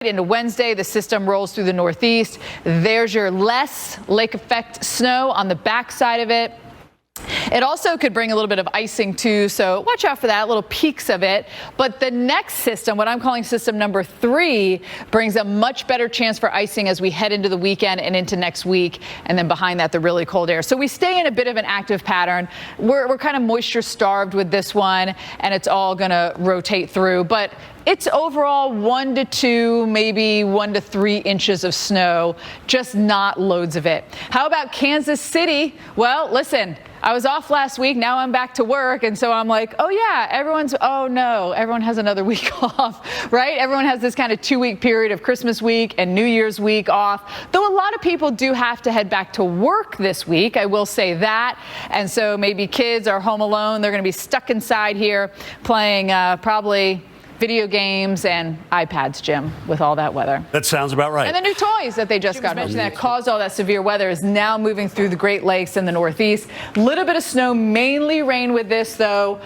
Into Wednesday, the system rolls through the northeast. There's your less lake effect snow on the backside of it. It also could bring a little bit of icing too, so watch out for that, little peaks of it. But the next system, what I'm calling system number 3, brings a much better chance for icing as we head into the weekend and into next week. And then behind that, the really cold air. So we stay in a bit of an active pattern. We're kind of moisture starved with this one, and it's all going to rotate through. But it's overall 1 to 2, maybe 1 to 3 inches of snow, just not loads of it. How about Kansas City? Well, listen, I was off last week. Now I'm back to work. And so I'm like, oh, yeah, everyone has another week off, right? Everyone has this kind of 2-week period of Christmas week and New Year's week off, though a lot of people do have to head back to work this week. I will say that. And so maybe kids are home alone. They're going to be stuck inside here playing probably video games and iPads, Jim, with all that weather. That sounds about right. And the new toys that they just got mentioned that caused all that severe weather is now moving through the Great Lakes in the Northeast. Little bit of snow, mainly rain with this, though.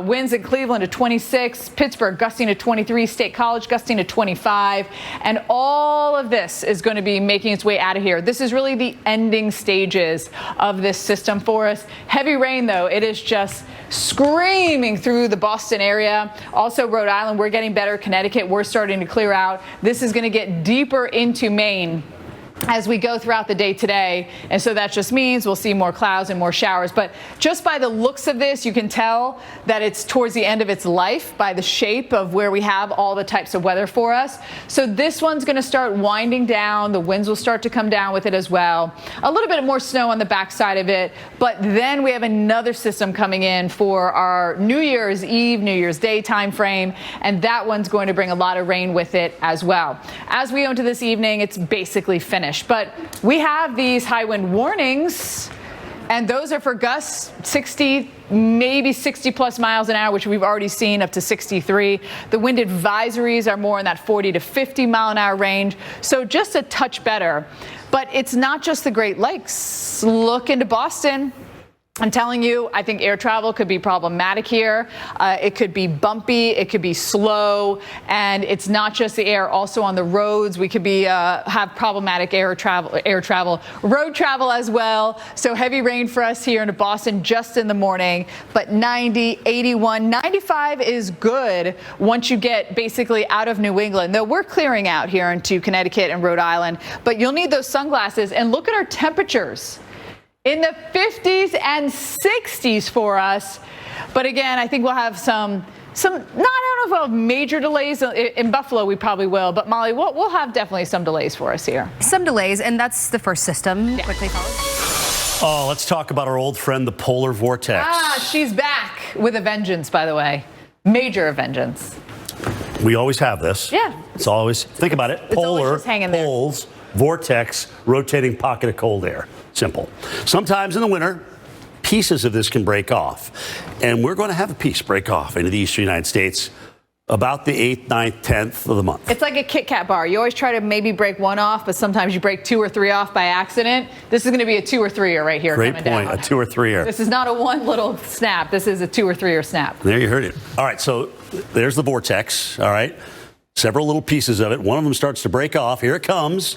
Winds in Cleveland to 26, Pittsburgh gusting to 23, State College gusting to 25. And all of this is going to be making its way out of here. This is really the ending stages of this system for us. Heavy rain, though. It is just screaming through the Boston area. Also, Rhode Island. We're getting better. Connecticut, we're starting to clear out. This is going to get deeper into Maine as we go throughout the day today. And so that just means we'll see more clouds and more showers. But just by the looks of this, you can tell that it's towards the end of its life by the shape of where we have all the types of weather for us. So this one's going to start winding down. The winds will start to come down with it as well. A little bit more snow on the backside of it. But then we have another system coming in for our New Year's Eve, New Year's Day time frame. And that one's going to bring a lot of rain with it as well. As we go into this evening, it's basically finished. But we have these high wind warnings, and those are for gusts 60, maybe 60 plus miles an hour, which we've already seen up to 63. The wind advisories are more in that 40 to 50 mile an hour range. So just a touch better. But it's not just the Great Lakes. Look into Boston. I'm telling you, I think air travel could be problematic here. It could be bumpy, it could be slow, and it's not just the air. Also on the roads, we could be have problematic road travel as well. So heavy rain for us here in Boston just in the morning. But 90, 81, 95 is good once you get basically out of New England. Though we're clearing out here into Connecticut and Rhode Island, but you'll need those sunglasses. And look at our temperatures. In the 50s and 60s for us. But again, I think we'll have some I don't know if we'll have major delays. In Buffalo, we probably will. But Molly, we'll have definitely some delays for us here. Some delays, and that's the first system. Yeah. Quickly followed. Oh, let's talk about our old friend, the polar vortex. She's back with a vengeance, by the way. Major vengeance. We always have this. Yeah. It's always, think about it. It's Polar, just hanging there. poles, vortex, rotating pocket of cold air. Simple. Sometimes in the winter, pieces of this can break off. And we're going to have a piece break off into the eastern United States about the 8th, 9th, 10th of the month. It's like a Kit Kat bar. You always try to maybe break one off, but sometimes you break 2 or 3 off by accident. This is going to be a 2 or 3er right here. Great coming point, down. a 2 or 3er. This is not a one little snap. This is a 2 or 3er snap. There, you heard it. All right, so there's the vortex, all right? Several little pieces of it. One of them starts to break off. Here it comes.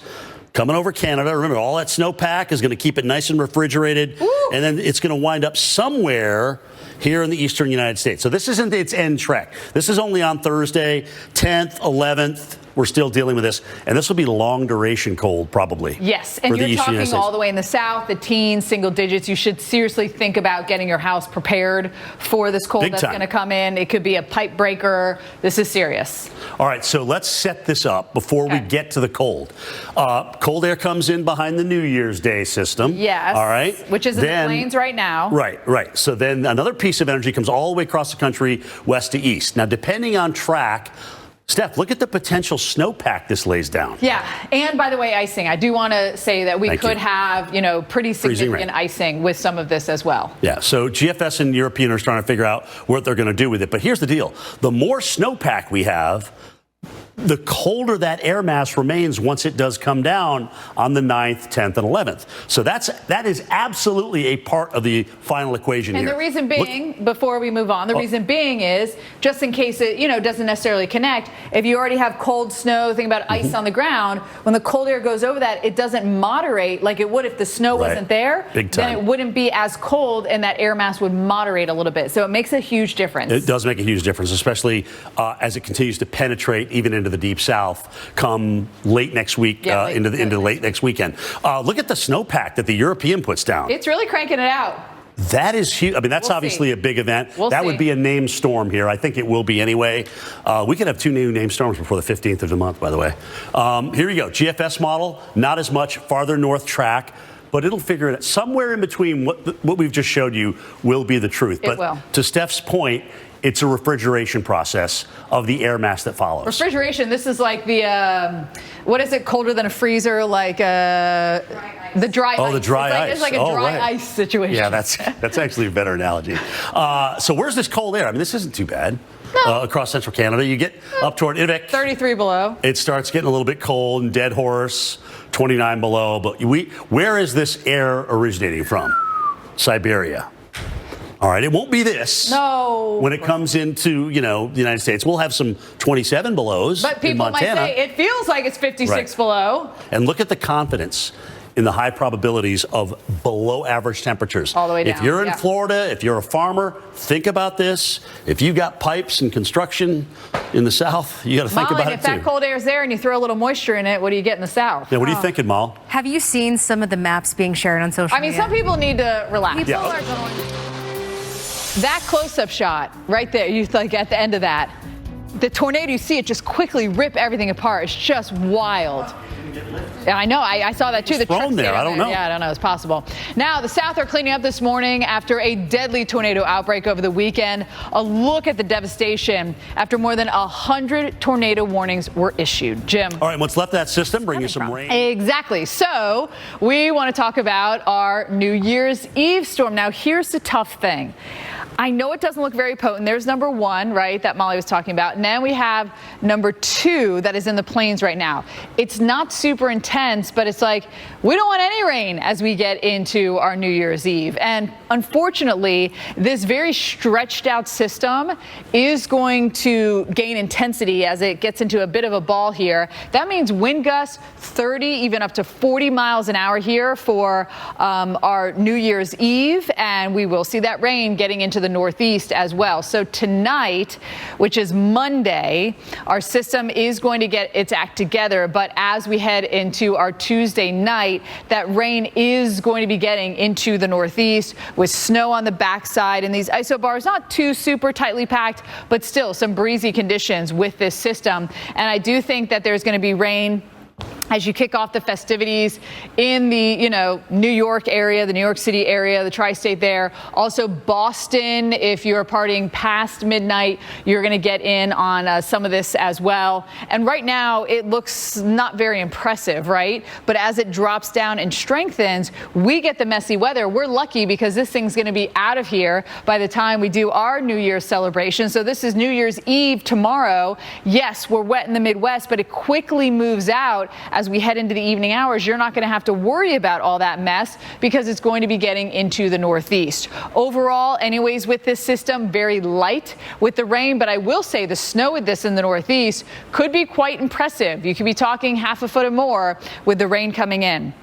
Coming over Canada. Remember, all that snowpack is going to keep it nice and refrigerated. Ooh. And then it's going to wind up somewhere here in the eastern United States. So this isn't its end trek. This is only on Thursday, 10th, 11th. We're still dealing with this. And this will be long duration cold, probably. Yes, and you're talking all the way in the south, the teens, single digits. You should seriously think about getting your house prepared for this cold that's going to come in. It could be a pipe breaker. This is serious. All right, so let's set this up before we get to the cold. Cold air comes in behind the New Year's Day system. Yes. All right. Which is in the plains right now. Right. So then another piece of energy comes all the way across the country, west to east. Now, depending on track, Steph, look at the potential snowpack this lays down. Yeah, and by the way, icing. I do want to say that we could have, pretty significant icing with some of this as well. Yeah, so GFS and European are trying to figure out what they're going to do with it. But here's the deal. The more snowpack we have, the colder that air mass remains once it does come down on the 9th, 10th, and 11th. So that is absolutely a part of the final equation and here. And the reason being, before we move on, the reason being is, just in case it, doesn't necessarily connect, if you already have cold snow, think about ice on the ground, when the cold air goes over that, it doesn't moderate like it would if the snow wasn't there. Big time. Then it wouldn't be as cold, and that air mass would moderate a little bit. So it makes a huge difference. It does make a huge difference, especially as it continues to penetrate even into the deep south come late next week, into late next weekend. Look at the snowpack that the European puts down. It's really cranking it out. That is huge. I mean, that's obviously a big event. That would be a named storm here. I think it will be anyway. We could have 2 new named storms before the 15th of the month, by the way. Here you go. GFS model, not as much farther north track, but it'll figure it out. Somewhere in between what we've just showed you will be the truth. It will. To Steph's point, it's a refrigeration process of the air mass that follows. Refrigeration, this is like the, what is it, colder than a freezer, like the dry ice. Oh, the dry ice. It's like a dry ice situation. Yeah, that's actually a better analogy. So where's this cold air? I mean, this isn't too bad. No. Across central Canada, you get up toward Inuvik. 33 below. It starts getting a little bit cold, and Dead Horse, 29 below. But where is this air originating from? Siberia. All right, it won't be this. No. When it comes into, the United States, we'll have some 27 belows But people in Montana. might say it feels like it's 56 below. And look at the confidence in the high probabilities of below average temperatures. All the way down. If you're in Florida, if you're a farmer, think about this. If you got pipes and construction in the south, you got to think about it if too. that cold air is there and you throw a little moisture in it, what do you get in the south? Yeah, what are you thinking, Mal? Have you seen some of the maps being shared on social media? Some people need to relax. People are going. That close-up shot right there, you like at the end of that, the tornado, you see it just quickly rip everything apart. It's just wild. I know. I saw that too. The thrown there. I don't know. Yeah, I don't know. It's possible. Now, the South are cleaning up this morning after a deadly tornado outbreak over the weekend. A look at the devastation after more than 100 tornado warnings were issued. Jim. All right, what's left of that system? Bring you some rain. Exactly. So we want to talk about our New Year's Eve storm. Now, here's the tough thing. I know it doesn't look very potent. There's number 1, right, that Molly was talking about. And then we have number 2 that is in the plains right now. It's not super intense, but it's like we don't want any rain as we get into our New Year's Eve. And unfortunately, this very stretched out system is going to gain intensity as it gets into a bit of a ball here. That means wind gusts 30, even up to 40 miles an hour here for our New Year's Eve. And we will see that rain getting into the northeast as well. So tonight, which is Monday, our system is going to get its act together. But as we head into our Tuesday night, that rain is going to be getting into the northeast with snow on the backside. And these isobars not too super tightly packed, but still some breezy conditions with this system. And I do think that there's going to be rain as you kick off the festivities in the, New York area, the New York City area, the tri-state there. Also Boston, if you're partying past midnight, you're going to get in on some of this as well. And right now, it looks not very impressive, right? But as it drops down and strengthens, we get the messy weather. We're lucky because this thing's going to be out of here by the time we do our New Year's celebration. So this is New Year's Eve tomorrow. Yes, we're wet in the Midwest, but it quickly moves out as we head into the evening hours. You're not going to have to worry about all that mess because it's going to be getting into the northeast. Overall, anyways, with this system, very light with the rain, but I will say the snow with this in the northeast could be quite impressive. You could be talking half a foot or more with the rain coming in.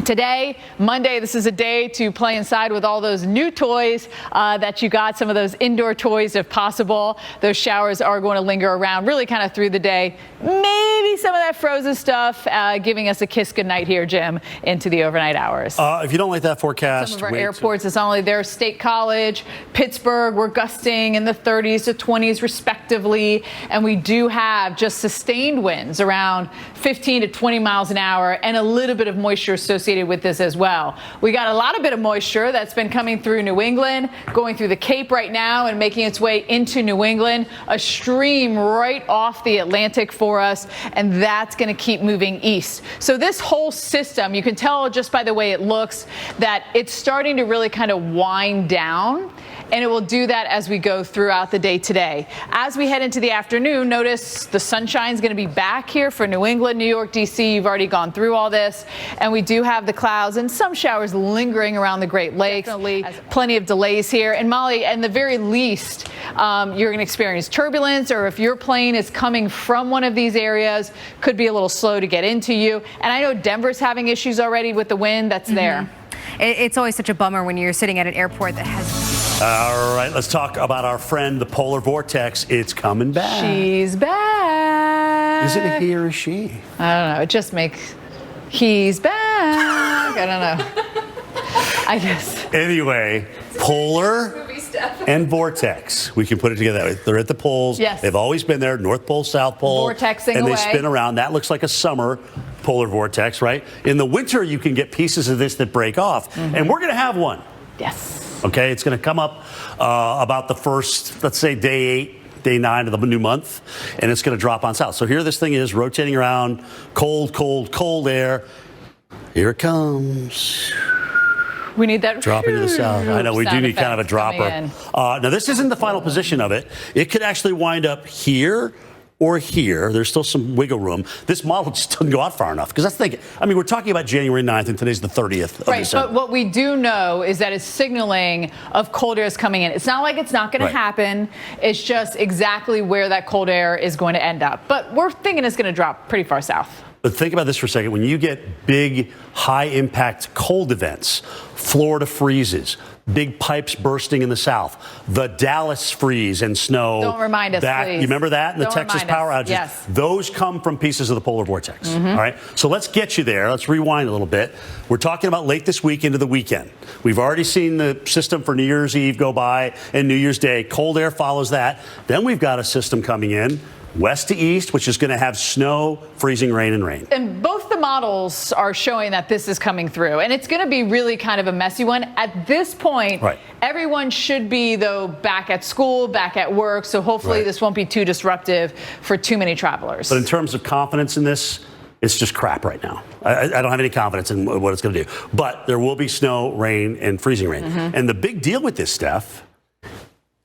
Today, Monday, this is a day to play inside with all those new toys that you got, some of those indoor toys if possible. Those showers are going to linger around really kind of through the day. Maybe some of that frozen stuff giving us a kiss goodnight here, Jim, into the overnight hours. If you don't like that forecast, some of our airports, it's not only there. State College, Pittsburgh, we're gusting in the 30s to 20s respectively. And we do have just sustained winds around 15 to 20 miles an hour and a little bit of moisture associated with this as well. We got a lot of bit of moisture that's been coming through New England, going through the Cape right now and making its way into New England, a stream right off the Atlantic for us, and that's going to keep moving east. So this whole system, you can tell just by the way it looks that it's starting to really kind of wind down. and it will do that as we go throughout the day today. As we head into the afternoon, notice the sunshine's going to be back here for New England, New York, D.C. You've already gone through all this, and we do have the clouds and some showers lingering around the Great Lakes. Definitely plenty of delays here. And Molly, at the very least, you're going to experience turbulence, or if your plane is coming from one of these areas, could be a little slow to get into you. And I know Denver's having issues already with the wind that's there. It's always such a bummer when you're sitting at an airport that has... All right, let's talk about our friend, the polar vortex. It's coming back. She's back. Is it a he or a she? I don't know. It just makes... He's back. I don't know. I guess. Anyway, polar and vortex. We can put it together. They're at the poles. Yes. They've always been there, North Pole, South Pole. Vortexing and they away. spin around. That looks like a summer polar vortex, right? In the winter, you can get pieces of this that break off. And we're going to have one. Yes. Okay, it's going to come up about the first, let's say, day 8, day 9 of the new month, and it's going to drop on south. So here this thing is rotating around, cold, cold, cold air. Here it comes. We need that dropping to the south. I know we do need kind of a dropper. Now this isn't the final position of it. It could actually wind up here or here. There's still some wiggle room. This model just doesn't go out far enough because that's the thing. I mean, we're talking about January 9th and today's the 30th of December. But what we do know is that it's signaling of cold air is coming in. It's not like it's not going to happen. It's just exactly where that cold air is going to end up. But we're thinking it's going to drop pretty far south. But think about this for a second. When you get big, high-impact cold events, Florida freezes, big pipes bursting in the south, the Dallas freeze and snow. Don't remind us, please. You remember that in the Don't Texas power outages? Yes. Those come from pieces of the polar vortex. All right. So let's get you there. Let's rewind a little bit. We're talking about late this week into the weekend. We've already seen the system for New Year's Eve go by and New Year's Day. Cold air follows that. Then we've got a system coming in west to east, which is going to have snow, freezing rain, and rain. And both the models are showing that this is coming through. And it's going to be really kind of a messy one. At this point, everyone should be, though, back at school, back at work. So hopefully this won't be too disruptive for too many travelers. But in terms of confidence in this, it's just crap right now. I don't have any confidence in what it's going to do. But there will be snow, rain, and freezing rain. And the big deal with this stuff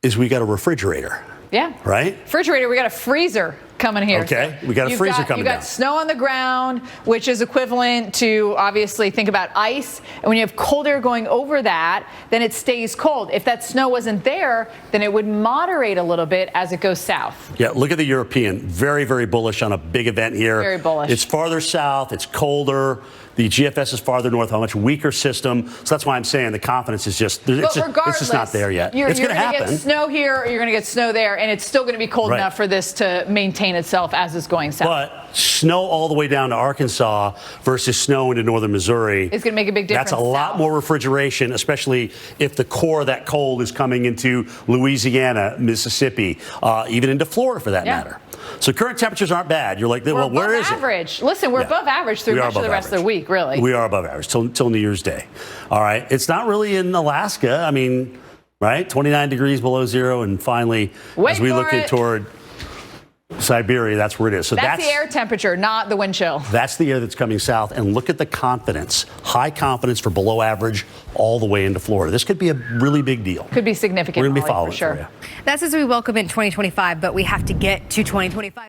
is we got a refrigerator. Yeah. Right? Refrigerator, we got a freezer coming here. Okay, we got a freezer coming down. You got snow on the ground, which is equivalent to, obviously, think about ice. And when you have cold air going over that, then it stays cold. If that snow wasn't there, then it would moderate a little bit as it goes south. Yeah, look at the European. Very, very bullish on a big event here. Very bullish. It's farther south. It's colder. The GFS is farther north, a much weaker system. So that's why I'm saying the confidence is just, it's just not there yet. It's going to happen. You're going to get snow here, or you're going to get snow there, and it's still going to be cold enough for this to maintain itself as it's going south. But snow all the way down to Arkansas versus snow into northern Missouri. It's going to make a big difference. That's a lot more refrigeration, especially if the core of that cold is coming into Louisiana, Mississippi, even into Florida for that matter. So current temperatures aren't bad. You're like, well, where is it? Average. Listen, we're above average through much of the rest of the week, really. We are above average till New Year's Day. All right. It's not really in Alaska. I mean, right? 29 degrees below zero. And finally, as we look in toward Siberia, that's where it is. So that's the air temperature, not the wind chill. That's the air that's coming south. And look at the confidence. High confidence for below average all the way into Florida. This could be a really big deal. Could be significant. We're going to be following for sure. For you. That's as we welcome in 2025, but we have to get to 2025.